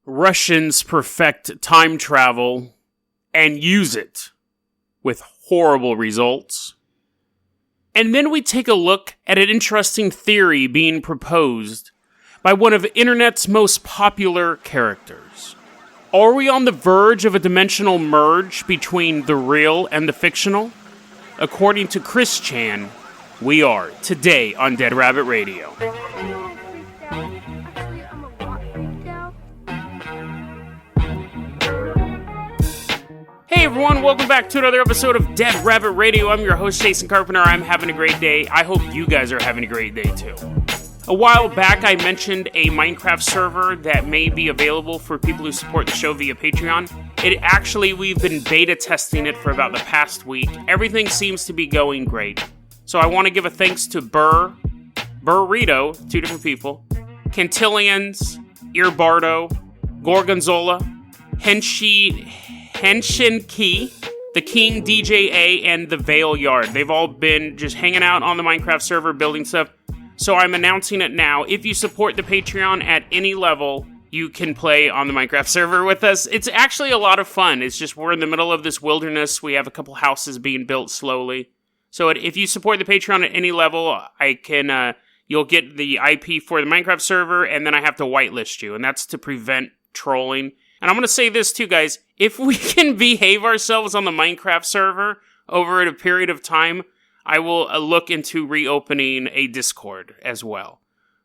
Russians perfect time travel and use it with horrible results. And then we take a look at an interesting theory being proposed by one of the internet's most popular characters. Are we on the verge of a dimensional merge between the real and the fictional? According to Chris Chan, we are, today on Dead Rabbit Radio. Hey everyone, welcome back to another episode of Dead Rabbit Radio. I'm your host, Jason Carpenter. I'm having a great day. I hope you guys are having a great day too. A while back, I mentioned a Minecraft server that may be available for people who support the show via Patreon. We've been beta testing it for about the past week. Everything seems to be going great. So I want to give a thanks to Burrito, two different people, Cantillions, Eerbardo, Gorgonzola, Henshinki, the King DJA, and the Vale Yard. They've all been just hanging out on the Minecraft server, building stuff. So I'm announcing it now. If you support the Patreon at any level, you can play on the Minecraft server with us. It's actually a lot of fun. It's just we're in the middle of this wilderness. We have a couple houses being built slowly. So if you support the Patreon at any level, you'll get the IP for the Minecraft server, and then I have to whitelist you, and that's to prevent trolling. And I'm going to say this too, guys. If we can behave ourselves on the Minecraft server over a period of time, I will look into reopening a Discord as well.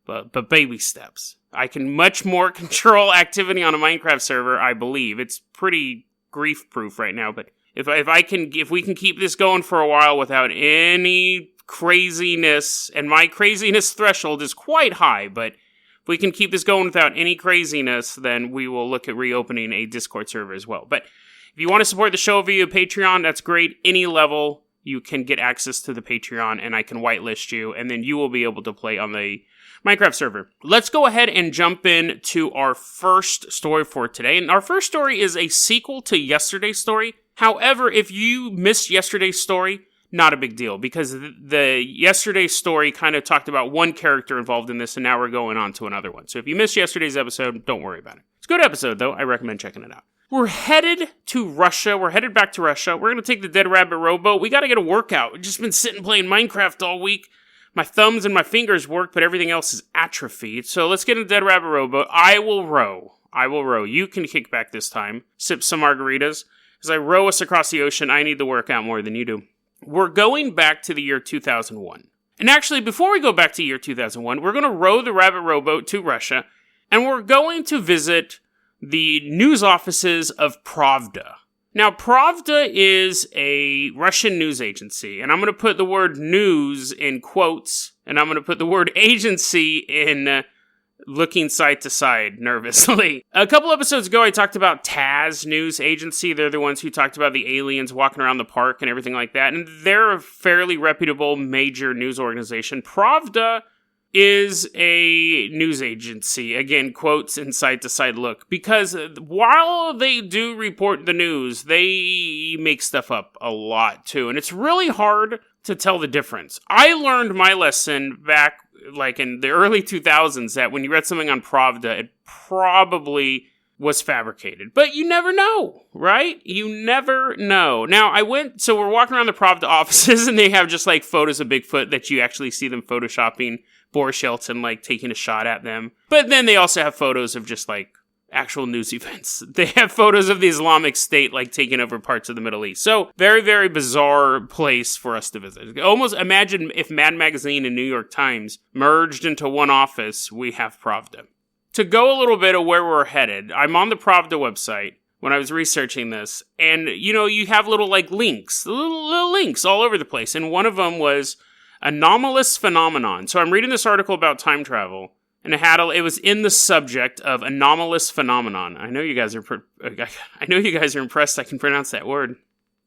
But baby steps. I can much more control activity on a Minecraft server, I believe. It's pretty grief-proof right now, but if we can keep this going for a while without any craziness, and my craziness threshold is quite high, but if we can keep this going without any craziness, then we will look at reopening a Discord server as well. But if you want to support the show via Patreon, that's great. Any level, you can get access to the Patreon, and I can whitelist you, and then you will be able to play on the Minecraft server. Let's go ahead and jump in to our first story for today. And our first story is a sequel to yesterday's story. However, if you missed yesterday's story, not a big deal, because the yesterday's story kind of talked about one character involved in this, and now we're going on to another one. So if you missed yesterday's episode, don't worry about it. It's a good episode, though. I recommend checking it out. We're headed to Russia. We're headed back to Russia. We're going to take the Dead Rabbit rowboat. We got to get a workout. We've just been sitting playing Minecraft all week. My thumbs and my fingers work, but everything else is atrophied. So let's get in the Dead Rabbit rowboat. I will row. You can kick back this time. Sip some margaritas. As I row us across the ocean, I need the workout more than you do. We're going back to the year 2001. And actually, before we go back to year 2001, we're going to row the Rabbit rowboat to Russia, and we're going to visit the news offices of Pravda. Now, Pravda is a Russian news agency, and I'm going to put the word news in quotes, and I'm going to put the word agency in looking side to side nervously. A couple episodes ago, I talked about Taz News Agency. They're the ones who talked about the aliens walking around the park and everything like that, and they're a fairly reputable major news organization. Pravda is a news agency. Again, quotes and side-to-side look. Because while they do report the news, they make stuff up a lot, too. And it's really hard to tell the difference. I learned my lesson back, like, in the early 2000s, that when you read something on Pravda, it probably was fabricated. But you never know, right? You never know. Now, so we're walking around the Pravda offices, and they have just, like, photos of Bigfoot that you actually see them photoshopping Boris Yeltsin, like, taking a shot at them. But then they also have photos of just, like, actual news events. They have photos of the Islamic State, like, taking over parts of the Middle East. So, very, very bizarre place for us to visit. Almost imagine if Mad Magazine and New York Times merged into one office, we have Pravda. To go a little bit of where we're headed, I'm on the Pravda website when I was researching this, and, you have little, like, links, little links all over the place, and one of them was anomalous phenomenon. So I'm reading this article about time travel, and it was in the subject of anomalous phenomenon. I know you guys are impressed I can pronounce that word.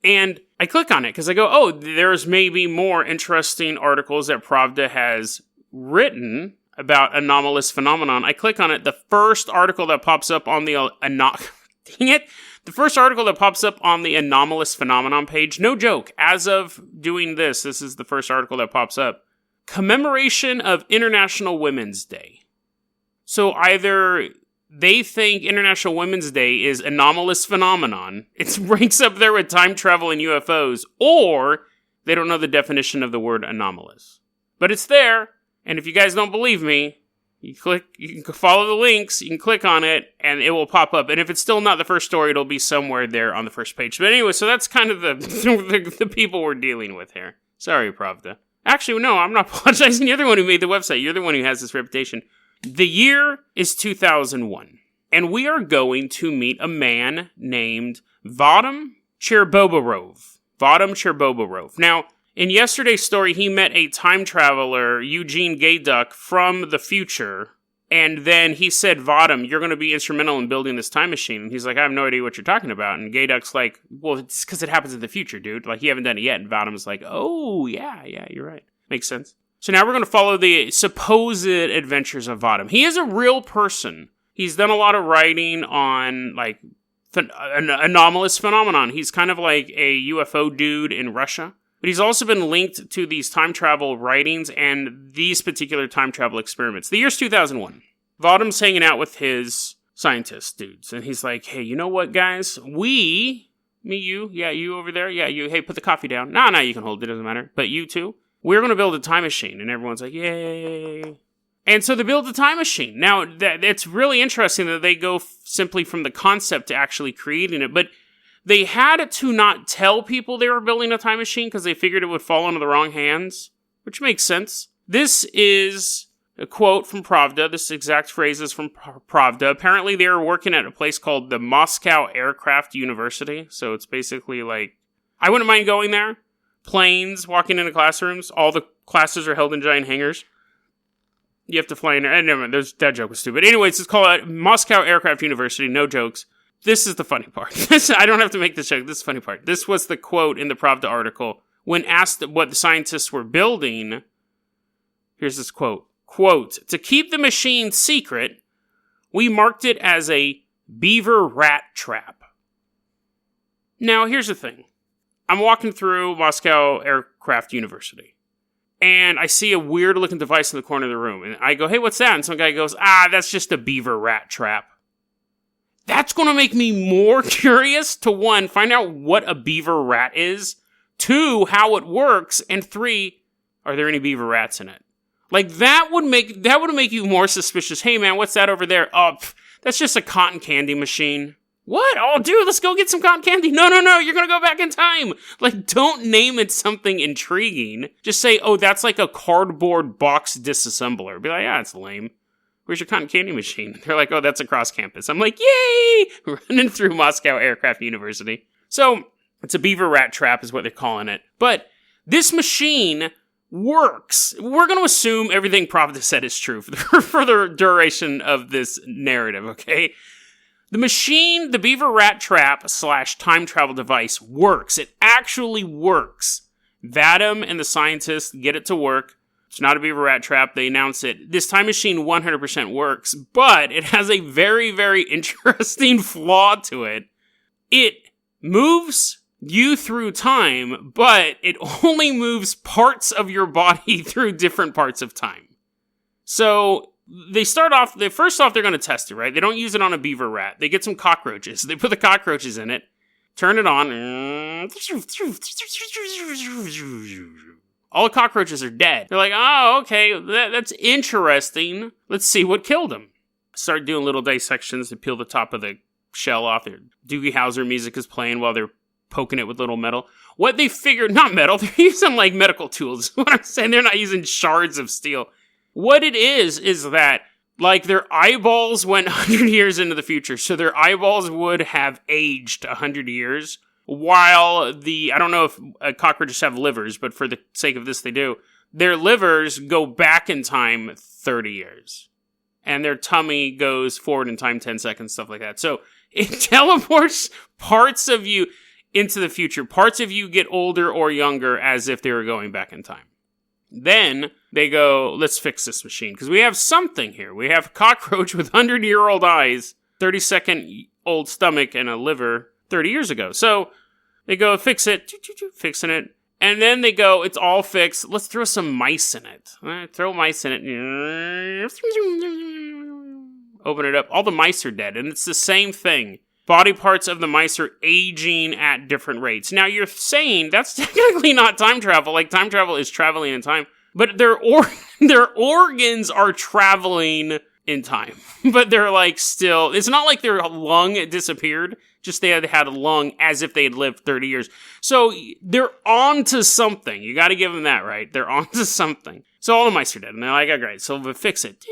And I click on it because I go, oh, there's maybe more interesting articles that Pravda has written about anomalous phenomenon. I click on it. The first article that pops up on the The first article that pops up on the anomalous phenomenon page, no joke, as of doing this is the first article that pops up. Commemoration of International Women's Day. So either they think International Women's Day is anomalous phenomenon. It ranks up there with time travel and UFOs, or they don't know the definition of the word anomalous. But it's there, and if you guys don't believe me, you can follow the links, you can click on it, and it will pop up. And if it's still not the first story, it'll be somewhere there on the first page. But anyway, so that's kind of the people we're dealing with here. Sorry, Pravda. Actually, no, I'm not apologizing. You're the one who made the website. You're the one who has this reputation. The year is 2001, and we are going to meet a man named Vadim Cherboborov. Now, in yesterday's story, he met a time traveler, Eugene Gayduk, from the future, and then he said, Vadim, you're going to be instrumental in building this time machine. And he's like, I have no idea what you're talking about. And Gayduk's like, well, it's because it happens in the future, dude. Like, you haven't done it yet. And Vadim's like, oh, yeah, you're right. Makes sense. So now we're going to follow the supposed adventures of Vadim. He is a real person. He's done a lot of writing on, like, an anomalous phenomenon. He's kind of like a UFO dude in Russia. But he's also been linked to these time travel writings and these particular time travel experiments. The year's 2001. Vadim's hanging out with his scientist dudes. And he's like, hey, you know what, guys? Me, you, yeah, you over there, yeah, you, hey, put the coffee down. No, you can hold it, doesn't matter. But you too. We're going to build a time machine. And everyone's like, yay. And so they build a time machine. Now, it's really interesting that they go simply from the concept to actually creating it. But they had to not tell people they were building a time machine because they figured it would fall into the wrong hands, which makes sense. This is a quote from Pravda. This exact phrase is from Pravda. Apparently, they were working at a place called the Moscow Aircraft University. So it's basically like, I wouldn't mind going there. Planes, walking into classrooms. All the classes are held in giant hangars. You have to fly in there. Never mind, that joke was stupid. Anyways, it's called Moscow Aircraft University. No jokes. This is the funny part. I don't have to make this joke. This is the funny part. This was the quote in the Pravda article. When asked what the scientists were building, here's this quote. Quote, to keep the machine secret, we marked it as a beaver rat trap. Now, here's the thing. I'm walking through Moscow Aircraft University, and I see a weird-looking device in the corner of the room. And I go, hey, what's that? And some guy goes, that's just a beaver rat trap. That's going to make me more curious to, 1, find out what a beaver rat is, 2, how it works, and 3, are there any beaver rats in it? Like, that would make you more suspicious. Hey, man, what's that over there? Oh, that's just a cotton candy machine. What? Oh, dude, let's go get some cotton candy. No, you're going to go back in time. Like, don't name it something intriguing. Just say, oh, that's like a cardboard box disassembler. Be like, it's lame. Where's your cotton candy machine? They're like, oh, that's across campus. I'm like, yay! Running through Moscow Aircraft University. So, it's a beaver rat trap is what they're calling it. But this machine works. We're going to assume everything Pravda said is true for the duration of this narrative, okay? The machine, the beaver rat trap / time travel device works. It actually works. Vadim and the scientists get it to work. It's not a beaver rat trap. They announce it. This time machine 100% works, but it has a very, very interesting flaw to it. It moves you through time, but it only moves parts of your body through different parts of time. So first off, they're going to test it, right? They don't use it on a beaver rat. They get some cockroaches. They put the cockroaches in it, turn it on. All the cockroaches are dead. They're like, oh, okay, that's interesting. Let's see what killed them. Start doing little dissections to peel the top of the shell off. Their Doogie Howser music is playing while they're poking it with little metal. What they figured, not metal, they're using like medical tools. What I'm saying, they're not using shards of steel. What it is that, like, their eyeballs went 100 years into the future, so their eyeballs would have aged 100 years, while I don't know if cockroaches have livers, but for the sake of this, they do. Their livers go back in time 30 years, and their tummy goes forward in time 10 seconds, stuff like that. So it teleports parts of you into the future. Parts of you get older or younger as if they were going back in time. Then they go, let's fix this machine. Because we have something here. We have a cockroach with 100-year-old eyes, 30-second-old stomach, and a liver 30 years ago. So they go, fix it, fixing it. And then they go, it's all fixed. Let's throw some mice in it. Throw mice in it. Open it up. All the mice are dead, and it's the same thing. Body parts of the mice are aging at different rates. Now, you're saying that's technically not time travel. Like, time travel is traveling in time. But their organs are traveling in time. But they're, like, still... It's not like their lung disappeared. Just they had a lung as if they had lived 30 years. So, they're on to something. You gotta give them that, right? They're on to something. So, all the mice are dead. And they're like, oh, great. So, we'll fix it.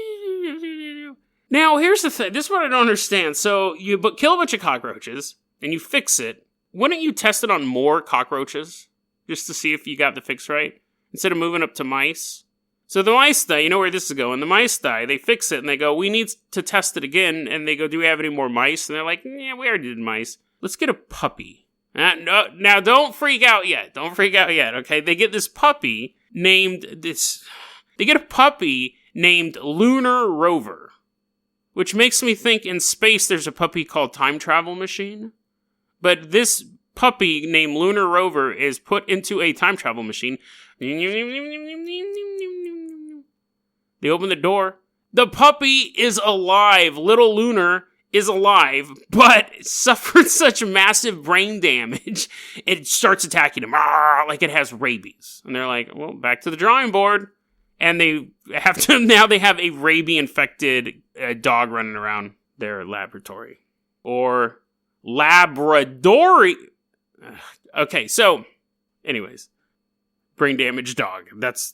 Now, here's the thing. This is what I don't understand. So, you kill a bunch of cockroaches, and you fix it. Wouldn't you test it on more cockroaches? Just to see if you got the fix right? Instead of moving up to mice? So the mice die. You know where this is going. The mice die. They fix it, and they go, we need to test it again. And they go, do we have any more mice? And they're like, yeah, we already did mice. Let's get a puppy. Now, don't freak out yet. Don't freak out yet, okay? They get this puppy named... They get a puppy named Lunar Rover. Which makes me think in space there's a puppy called Time Travel Machine. But this puppy named Lunar Rover is put into a time travel machine. They open the door. The puppy is alive. Little Lunar is alive, but suffered such massive brain damage, it starts attacking him like it has rabies. And they're like, well, back to the drawing board. And they have a rabies-infected dog running around their laboratory. Or laboratory. Okay, so, anyways. Brain damaged dog. That's,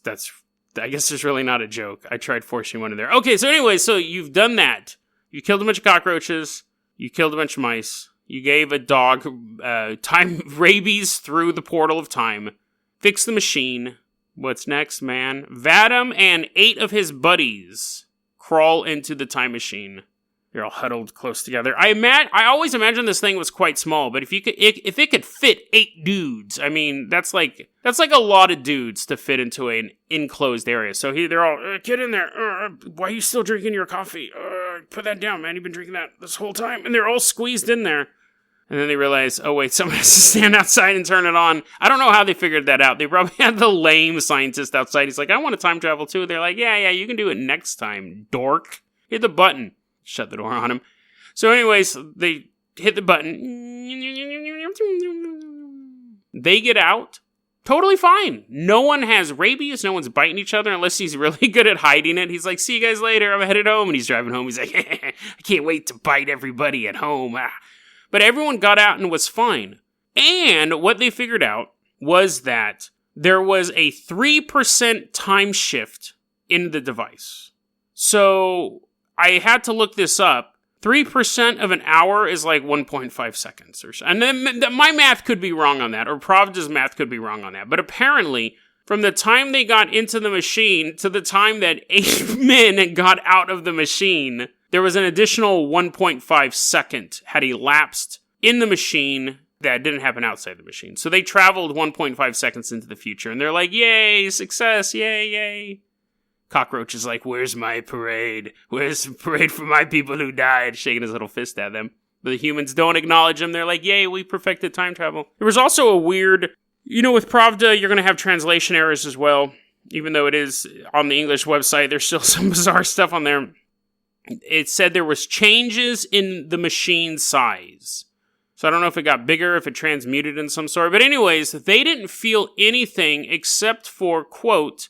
I guess there's really not a joke. I tried forcing one in there. Okay, so anyway, so you've done that. You killed a bunch of cockroaches. You killed a bunch of mice. You gave a dog time rabies through the portal of time. Fixed the machine. What's next, man? Vadim and 8 of his buddies crawl into the time machine. They're all huddled close together. I always imagined this thing was quite small, but if it could fit 8 dudes, I mean, that's like a lot of dudes to fit into an enclosed area. So they're all, get in there. Why are you still drinking your coffee? Put that down, man. You've been drinking that this whole time. And they're all squeezed in there. And then they realize, oh wait, someone has to stand outside and turn it on. I don't know how they figured that out. They probably had the lame scientist outside. He's like, I want to time travel too. They're like, yeah, you can do it next time, dork. Hit the button. Shut the door on him. So anyways, they hit the button. They get out. Totally fine. No one has rabies. No one's biting each other unless he's really good at hiding it. He's like, see you guys later. I'm headed home. And he's driving home. He's like, I can't wait to bite everybody at home. But everyone got out and was fine. And what they figured out was that there was a 3% time shift in the device. So I had to look this up. 3% of an hour is like 1.5 seconds or so. And then my math could be wrong on that, or Pravda's math could be wrong on that. But apparently, from the time they got into the machine to the time that 8 men got out of the machine, there was an additional 1.5 second had elapsed in the machine that didn't happen outside the machine. So they traveled 1.5 seconds into the future, and they're like, yay, success, yay. Cockroach is like, where's my parade? Where's the parade for my people who died? Shaking his little fist at them. But the humans don't acknowledge him. They're like, yay, we perfected time travel. There was also a weird, with Pravda, you're going to have translation errors as well. Even though it is on the English website, there's still some bizarre stuff on there. It said there was changes in the machine size. So I don't know if it got bigger, if it transmuted in some sort. But anyways, they didn't feel anything except for, quote,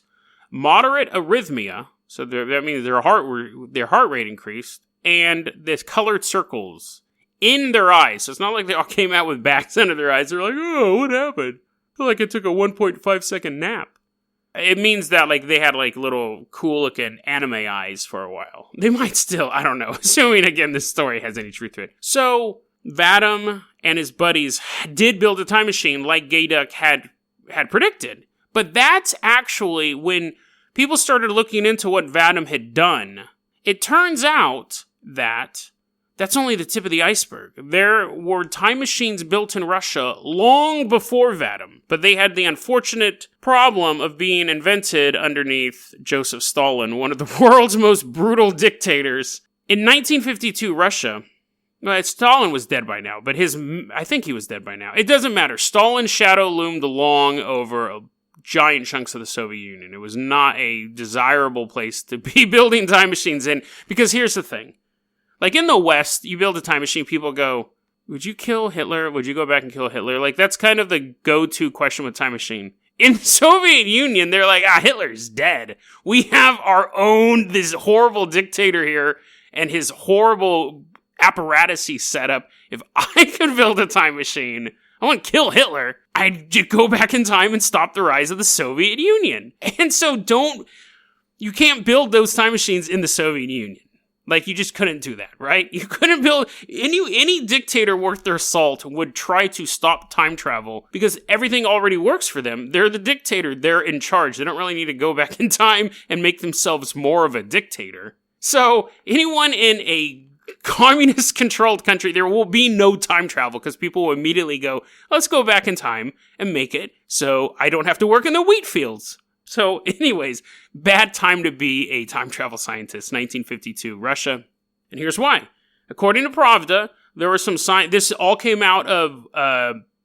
moderate arrhythmia. So that means their heart rate increased. And there's colored circles in their eyes. So it's not like they all came out with bags under their eyes. They're like, oh, what happened? I feel like I took a 1.5 second nap. It means that, they had, little cool-looking anime eyes for a while. They might still, I don't know. Assuming, again, this story has any truth to it. So, Vadim and his buddies did build a time machine like Gayduk had predicted. But that's actually when people started looking into what Vadim had done. It turns out that that's only the tip of the iceberg. There were time machines built in Russia long before Vadim, but they had the unfortunate problem of being invented underneath Joseph Stalin, one of the world's most brutal dictators. In 1952, Russia, Stalin was dead by now, but I think he was dead by now. It doesn't matter. Stalin's shadow loomed long over giant chunks of the Soviet Union. It was not a desirable place to be building time machines in, because here's the thing. Like in the West, you build a time machine, people go, would you kill Hitler? Would you go back and kill Hitler? Like, that's kind of the go-to question with time machine. In the Soviet Union, they're like, Hitler's dead. We have our own, this horrible dictator here, and his horrible apparatus he set up. If I could build a time machine, I wouldn't kill Hitler. I'd go back in time and stop the rise of the Soviet Union. And so you can't build those time machines in the Soviet Union. Like, you just couldn't do that, right? You couldn't build... Any dictator worth their salt would try to stop time travel because everything already works for them. They're the dictator. They're in charge. They don't really need to go back in time and make themselves more of a dictator. So, anyone in a communist-controlled country, there will be no time travel because people will immediately go, let's go back in time and make it so I don't have to work in the wheat fields. So, anyways, bad time to be a time travel scientist, 1952, Russia. And here's why. According to Pravda, there were some this all came out of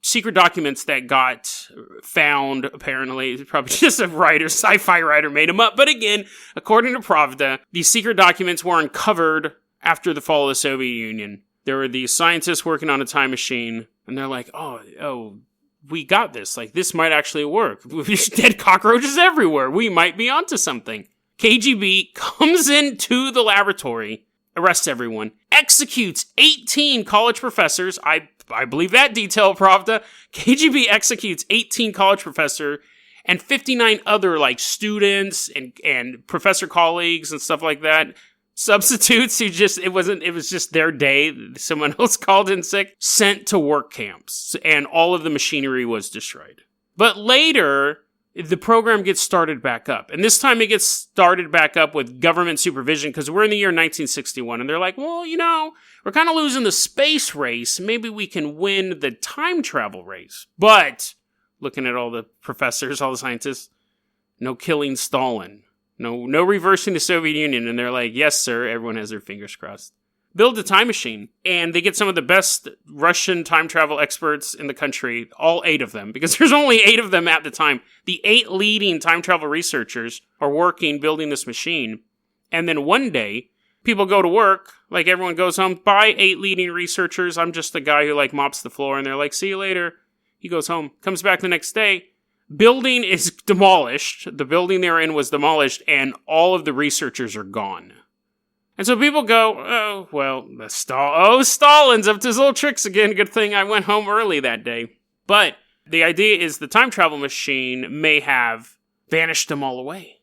secret documents that got found, apparently. It's probably just a sci-fi writer made them up. But again, according to Pravda, these secret documents were uncovered after the fall of the Soviet Union. There were these scientists working on a time machine, and they're like, oh, we got this. Like, this might actually work. There's dead cockroaches everywhere. We might be onto something. KGB comes into the laboratory, arrests everyone, executes 18 college professors. I believe that detail, Pravda. KGB executes 18 college professors and 59 other, like, students and professor colleagues and stuff like that. Substitutes who it was just their day. Someone else called in sick, sent to work camps, and all of the machinery was destroyed. But later, the program gets started back up. And this time it gets started back up with government supervision because we're in the year 1961. And they're like, well, we're kind of losing the space race. Maybe we can win the time travel race. But looking at all the professors, all the scientists, no killing Stalin. No reversing the Soviet Union. And they're like, yes, sir. Everyone has their fingers crossed. Build a time machine. And they get some of the best Russian time travel experts in the country, all 8 of them, because there's only 8 of them at the time. The 8 leading time travel researchers are working, building this machine. And then one day, people go to work, like everyone goes home, by 8 leading researchers. I'm just the guy who mops the floor, and they're like, see you later. He goes home, comes back the next day. Building is demolished. The building they're in was demolished, and all of the researchers are gone. And so people go, oh, well, Stalin's up to his little tricks again. Good thing I went home early that day. But the idea is the time travel machine may have vanished them all away.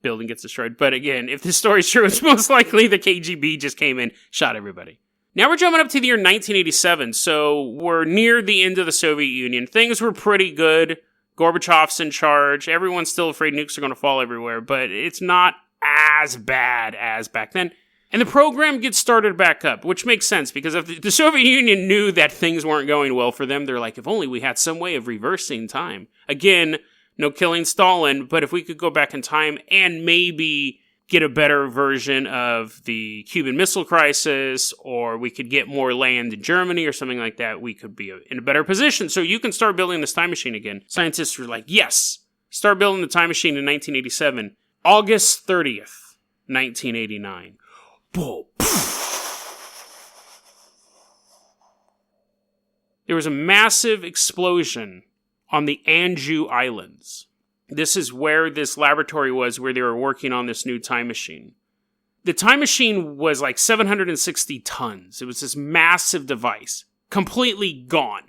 Building gets destroyed. But again, if this story's true, it's most likely the KGB just came in, shot everybody. Now we're jumping up to the year 1987, so we're near the end of the Soviet Union. Things were pretty good. Gorbachev's in charge. Everyone's still afraid nukes are going to fall everywhere, but it's not as bad as back then. And the program gets started back up, which makes sense, because if the Soviet Union knew that things weren't going well for them, they're like, if only we had some way of reversing time. Again, no killing Stalin, but if we could go back in time and maybe get a better version of the Cuban Missile Crisis, or we could get more land in Germany or something like that, we could be in a better position. So you can start building this time machine again. Scientists were like, yes, start building the time machine in 1987. August 30th, 1989. Boom. There was a massive explosion on the Anju Islands. This is where this laboratory was, where they were working on this new time machine. The time machine was like 760 tons. It was this massive device, completely gone,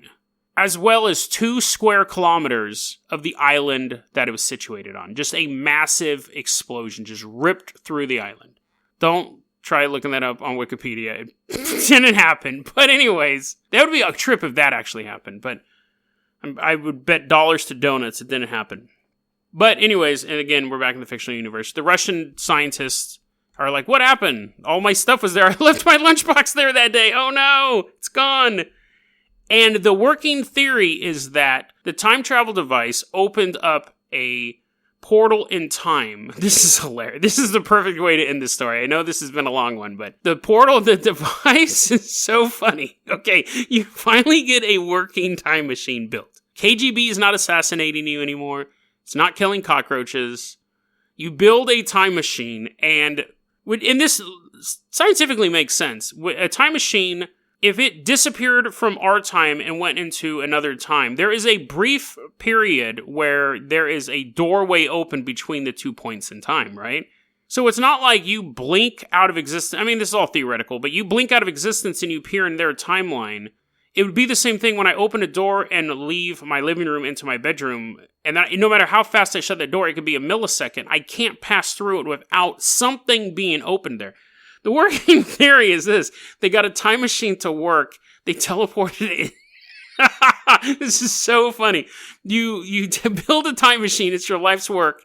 as well as 2 square kilometers of the island that it was situated on. Just a massive explosion, just ripped through the island. Don't try looking that up on Wikipedia. It didn't happen. But anyways, that would be a trip if that actually happened. But I would bet dollars to donuts it didn't happen. But anyways, and again, we're back in the fictional universe. The Russian scientists are like, what happened? All my stuff was there. I left my lunchbox there that day. Oh no, it's gone. And the working theory is that the time travel device opened up a portal in time. This is hilarious. This is the perfect way to end this story. I know this has been a long one, but the device is so funny. Okay, you finally get a working time machine built. KGB is not assassinating you anymore. It's not killing cockroaches. You build a time machine, and in this scientifically makes sense. A time machine, if it disappeared from our time and went into another time, there is a brief period where there is a doorway open between the 2 points in time, right? So it's not like you blink out of existence. I mean, this is all theoretical, but you blink out of existence and you appear in their timeline. It would be the same thing when I open a door and leave my living room into my bedroom. And no matter how fast I shut that door, it could be a millisecond. I can't pass through it without something being opened there. The working theory is this. They got a time machine to work. They teleported it in. This is so funny. You build a time machine. It's your life's work.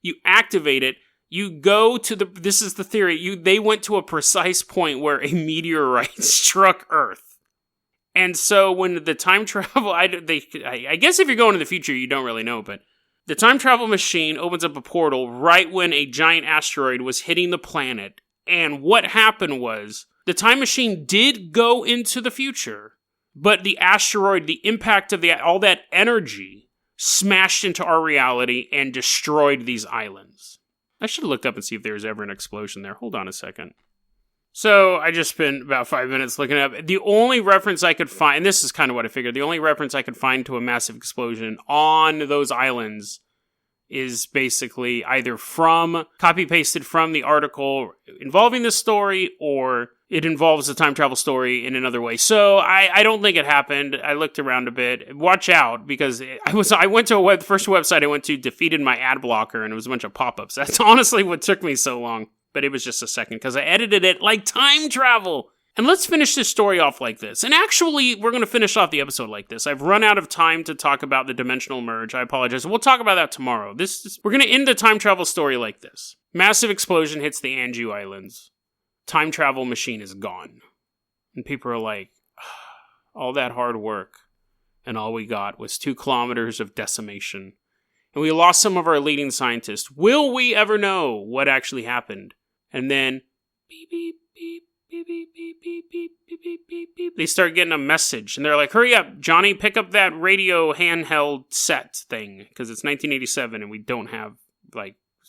You activate it. You go to this is the theory. They went to a precise point where a meteorite struck Earth. And so when the time travel, I guess if you're going to the future, you don't really know, but the time travel machine opens up a portal right when a giant asteroid was hitting the planet. And what happened was the time machine did go into the future, but the asteroid, the impact of all that energy smashed into our reality and destroyed these islands. I should have looked up and see if there was ever an explosion there. Hold on a second. So I just spent about 5 minutes looking up. The only reference I could find, and this is kind of what I figured, the only reference I could find to a massive explosion on those islands is basically either copy-pasted from the article involving this story, or it involves the time travel story in another way. So I don't think it happened. I looked around a bit. Watch out, because I went to the first website I went to defeated my ad blocker, and it was a bunch of pop-ups. That's honestly what took me so long. But it was just a second, because I edited it like time travel. And let's finish this story off like this. And actually, we're going to finish off the episode like this. I've run out of time to talk about the dimensional merge. I apologize. We'll talk about that tomorrow. We're going to end the time travel story like this. Massive explosion hits the Anju Islands. Time travel machine is gone. And people are like, all that hard work, and all we got was 2 kilometers of decimation. And we lost some of our leading scientists. Will we ever know what actually happened? And then, beep, beep, beep, beep, beep, beep, beep, beep, beep, beep, beep, beep. They start getting a message. And they're like, hurry up, Johnny, pick up that radio handheld set thing. Because it's 1987 and we don't have,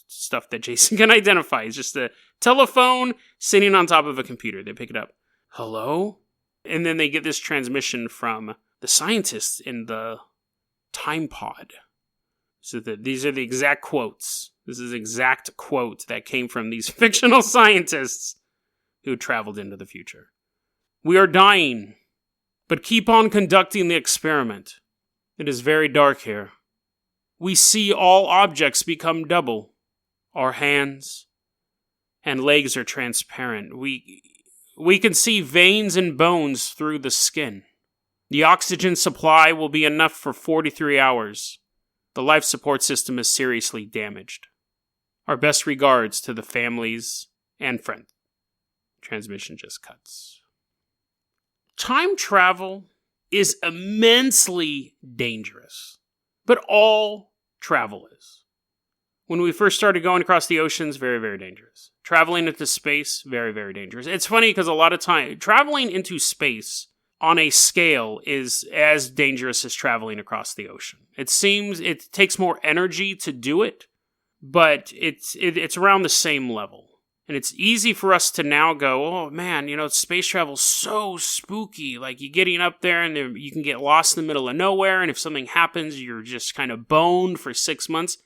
stuff that Jason can identify. It's just a telephone sitting on top of a computer. They pick it up. Hello? And then they get this transmission from the scientists in the time pod. So these are the exact quotes. This is the exact quote that came from these fictional scientists who traveled into the future. We are dying, but keep on conducting the experiment. It is very dark here. We see all objects become double. Our hands and legs are transparent. We can see veins and bones through the skin. The oxygen supply will be enough for 43 hours. The life support system is seriously damaged. Our best regards to the families and friends. Transmission just cuts. Time travel is immensely dangerous, but all travel is. When we first started going across the oceans, very, very dangerous. Traveling into space, very, very dangerous. It's funny because a lot of time, traveling into space on a scale is as dangerous as traveling across the ocean. It seems it takes more energy to do it, but it's around the same level. And it's easy for us to now go, oh man, space travel's so spooky. Like, you're getting up there and you can get lost in the middle of nowhere, and if something happens, you're just kind of boned for 6 months.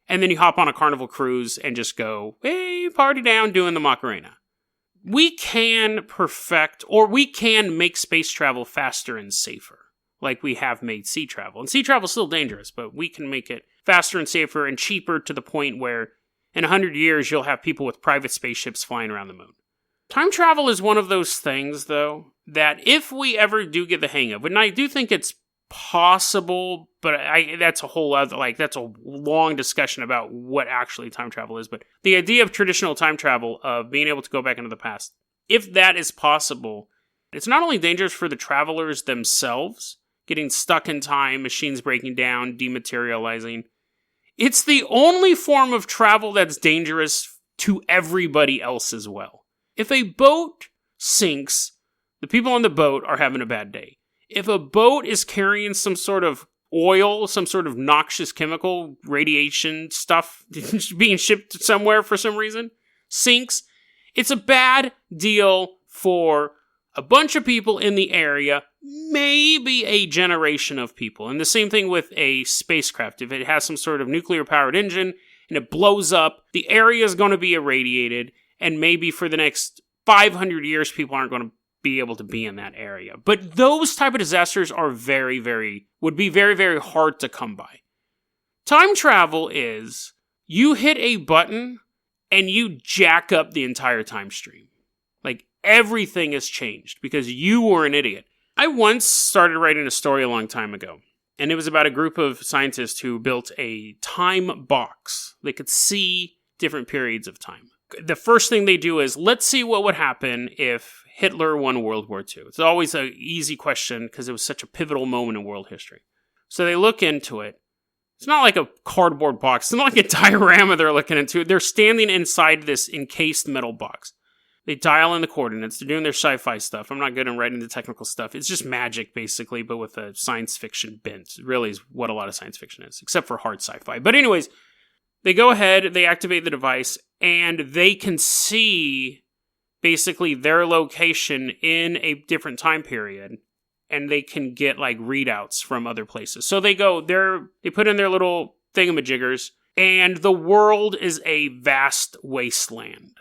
And then you hop on a Carnival cruise and just go, hey, party down, doing the Macarena. We can perfect, or we can make space travel faster and safer, like we have made sea travel. And sea travel is still dangerous, but we can make it faster and safer and cheaper to the point where in 100 years, you'll have people with private spaceships flying around the moon. Time travel is one of those things, though, that if we ever do get the hang of, and I do think it's possible, but that's a whole other, that's a long discussion about what actually time travel is. But the idea of traditional time travel, of being able to go back into the past, if that is possible, it's not only dangerous for the travelers themselves, getting stuck in time, machines breaking down, dematerializing. It's the only form of travel that's dangerous to everybody else as well. If a boat sinks, the people on the boat are having a bad day. If a boat is carrying some sort of oil, some sort of noxious chemical, radiation stuff being shipped somewhere for some reason, sinks, It's a bad deal for a bunch of people in the area, maybe a generation of people. And the same thing with a spacecraft. If it has some sort of nuclear-powered engine and it blows up, the area is going to be irradiated, and maybe for the next 500 years, people aren't going to be able to be in that area. But those type of disasters are would be very, very hard to come by. Time travel is, you hit a button and you jack up the entire time stream. Like, everything has changed because you were an idiot. I once started writing a story a long time ago, and it was about a group of scientists who built a time box. They could see different periods of time. The first thing they do is, let's see what would happen if Hitler won World War II. It's always an easy question because it was such a pivotal moment in world history. So they look into it. It's not like a cardboard box. It's not like a diorama they're looking into. They're standing inside this encased metal box. They dial in the coordinates. They're doing their sci-fi stuff. I'm not good at writing the technical stuff. It's just magic, basically, but with a science fiction bent. It really is what a lot of science fiction is, except for hard sci-fi. But anyways, they go ahead, they activate the device, and they can see basically their location in a different time period, and they can get like readouts from other places. So they put in their little thingamajiggers, and the world is a vast wasteland.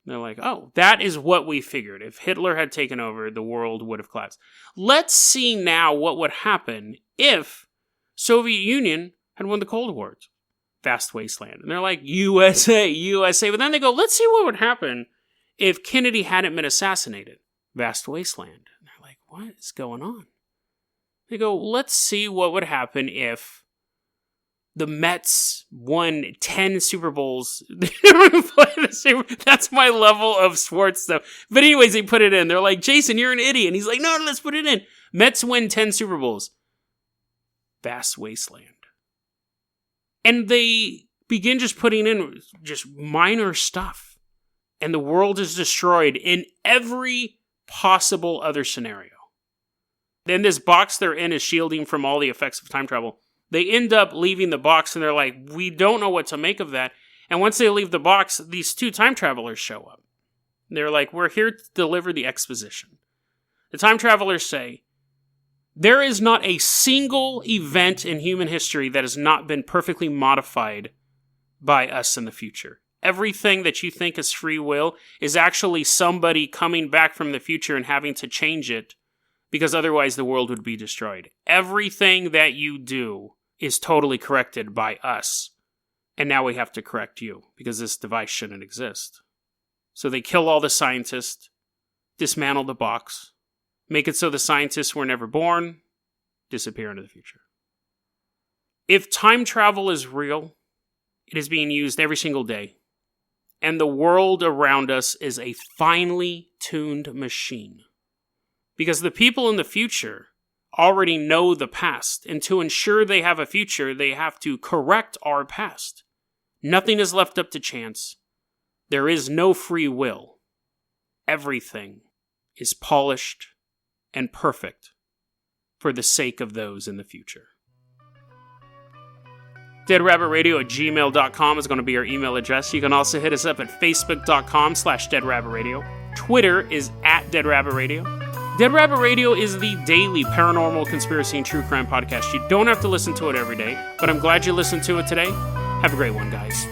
They're like, oh, that is what we figured. If Hitler had taken over, the world would have collapsed. Let's see now what would happen if Soviet Union had won the Cold War. Vast wasteland. And they're like, USA, USA. But then they go, let's see what would happen if Kennedy hadn't been assassinated. Vast wasteland. And they're like, what is going on? They go, let's see what would happen if the Mets won 10 Super Bowls. They don't even play the Super. That's my level of sports stuff. But anyways, they put it in. They're like, Jason, you're an idiot. And he's like, no, let's put it in. Mets win 10 Super Bowls. Vast wasteland. And they begin just putting in just minor stuff. And the world is destroyed in every possible other scenario. Then this box they're in is shielding from all the effects of time travel. They end up leaving the box, and they're like, we don't know what to make of that. And once they leave the box, these two time travelers show up. They're like, we're here to deliver the exposition. The time travelers say, there is not a single event in human history that has not been perfectly modified by us in the future. Everything that you think is free will is actually somebody coming back from the future and having to change it, because otherwise the world would be destroyed. Everything that you do is totally corrected by us. And now we have to correct you, because this device shouldn't exist. So they kill all the scientists, dismantle the box, make it so the scientists were never born, disappear into the future. If time travel is real, it is being used every single day. And the world around us is a finely tuned machine. Because the people in the future already know the past, and to ensure they have a future, they have to correct our past. Nothing is left up to chance. There is no free will. Everything is polished and perfect for the sake of those in the future. DeadRabbitRadio@gmail.com is going to be our email address. You can also hit us up at Facebook.com/DeadRabbitRadio. Twitter is @DeadRabbitRadio. Dead Rabbit Radio is the daily paranormal, conspiracy, and true crime podcast. You don't have to listen to it every day, but I'm glad you listened to it today. Have a great one, guys.